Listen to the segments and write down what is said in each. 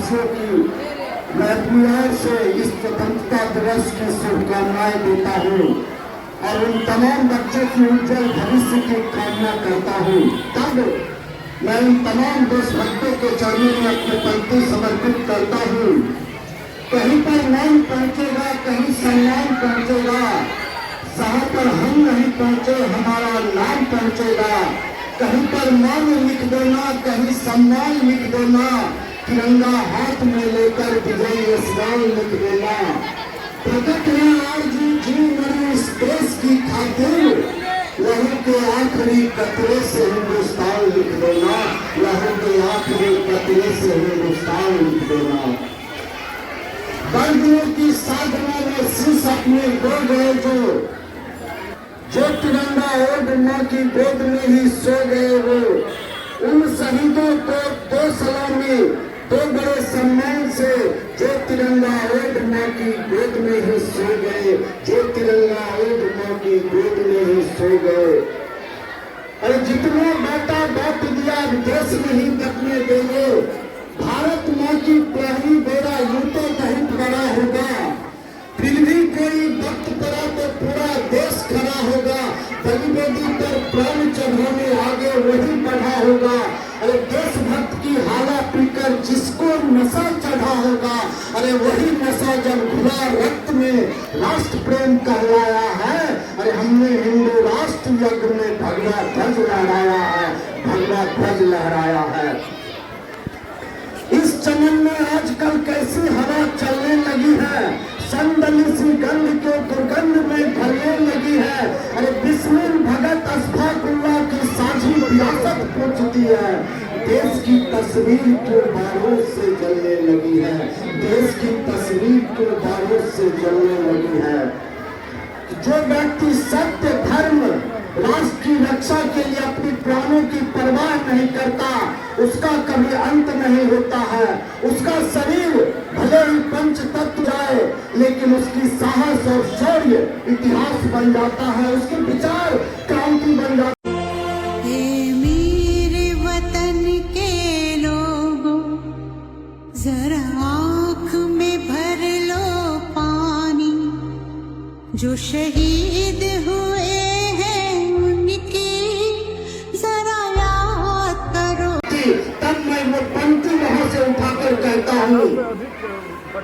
देशवासियों की मैं अपनी ओर से इस स्वतंत्रता दिवस की शुभकामनाएं देता हूँ और उन तमाम बच्चों की उज्जवल भविष्य की कामना करता हूँ। तब मैं उन तमाम देशभक्तों के चरणों में अपने पंक्ति समर्पित करता हूँ। कहीं पर मान पहुंचेगा, कहीं सम्मान पहुंचेगा, जहां पर हम नहीं पहुंचे हमारा नाम पहुंचेगा। कहीं पर मान लिख देना, कहीं सम्मान लिख देना, तिरंगा हाथ में लेकर विजय स्नान लिख देना। प्रकट है आरज़ू जी मेरी इस देश की खातिर, लहू के आखिरी कतरे से हिंदुस्तान लिख देना, लहू के आखिरी कतरे से हिंदुस्तान लिख देना। बंदियों की साधना में शीश अपने गो गए जो तिरंगा ओढ़ मां की गोद में ही सो गए वो, उन शहीदों को दो सलामी दो बड़े सम्मान से, जो तिरंगा ओढ़ मां की गोद में ही सो गए, जो तिरंगा ओढ़ मां की गोद में ही सो गए। और जितना बाटा बांट दिया देश में ही बटने देंगे, भारत मां की प्यारी बेड़ा यूं तो कहीं खड़ा होगा, फिर भी कोई वक्त पड़ा तो पूरा देश खड़ा होगा। बलिवेदी पर प्राण चढ़ाने आगे वही बढ़ा होगा। अरे देशभक्त की हाला पीकर जिसको नशा चढ़ा होगा, अरे वही नशा जब घुला रक्त में राष्ट्र प्रेम कहलाया है। अरे हमने हिंदू राष्ट्र यज्ञ में भगवा ध्वज लहराया है, भगवा ध्वज लहराया है। इस चमन में आजकल कैसी हवा चलने लगी है, संदली सी गंध के दुर्गंध में ढलने लगी है। अरे बिस्मिल भगत अशफाकुल्लाह की साझी विरासत पूछती है, देश की तस्वीर क्यों बारूद से जलने लगी है, देश की तस्वीर क्यों बारूद से जलने लगी है। जो व्यक्ति सत्य धर्म राष्ट्र की रक्षा के लिए अपनी प्राणों की परवाह नहीं करता, उसका कभी अंत नहीं होता है। उसका शरीर भले ही पंच तत्व जाए, लेकिन उसकी साहस और शौर्य इतिहास बन जाता है, उसके विचार क्रांति बन जाता है। मेरे वतन के लोगों, जरा आँख में भर लो पानी, जो शहीद हुए तब मैं वो पंक्ति वहां से उठाकर कहता हूँ,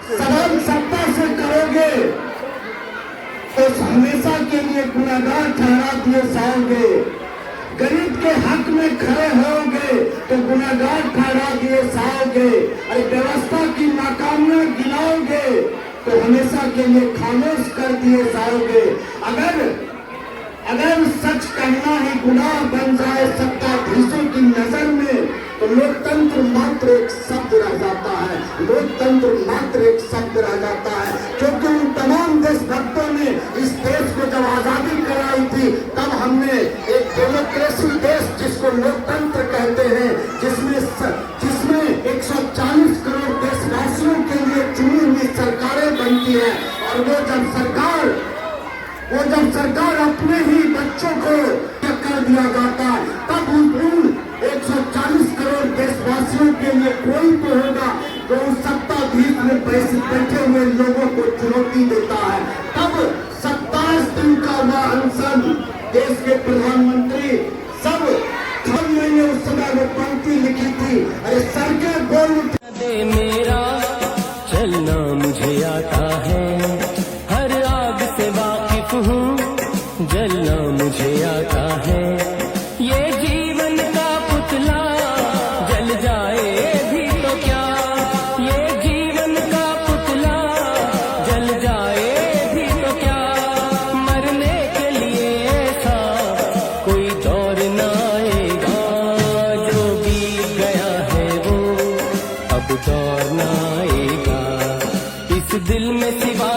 सवाल सत्ता से करोगे तो हमेशा के लिए गुनाहगार ठहरा दिए जाओगे, गरीब के हक में खड़े होगे तो गुनाहगार ठहरा दिए जाओगे। अरे व्यवस्था की नाकामियां गिनाओगे तो हमेशा के लिए खामोश कर दिए जाओगे। अगर सच कहना ही गुनाह बन जाए सत्ताधीशों की नजर में, तो लोकतंत्र मात्र एक शब्द रह जाता है, लोकतंत्र मात्र एक शब्द रह जाता है। क्योंकि उन तमाम देशभक्तों ने इस देश को जब आजादी कराई थी, तब हमने एक डेमोक्रेसी देश जिसको लोकतंत्र कहते हैं, जिसमें 140 करोड़ देशवासियों के लिए चुनी हुई सरकारें बनती है। और वो जब सरकार अपने ही बच्चों को टक्कर दिया जाता है, तब उन 140 करोड़ देशवासियों के लिए कोई तो होगा जो उन सत्ताधीश में बैठे हुए लोगों को चुनौती देता है। तब 27 दिन का वह अनशन देश के प्रधानमंत्री सब मैंने उस समय वो पंक्ति लिखी थी, अरे सड़कें बोल दे मेरा चलना मुझे आता है, हर आग से वाकिफ हूँ, जलना मुझे आता है। ये जीवन का पुतला जल जाए भी तो क्या, ये जीवन का पुतला जल जाए भी तो क्या, मरने के लिए ऐसा कोई दौर न आएगा, जो बीत गया है वो अब दौर न आएगा। इस दिल में सिवा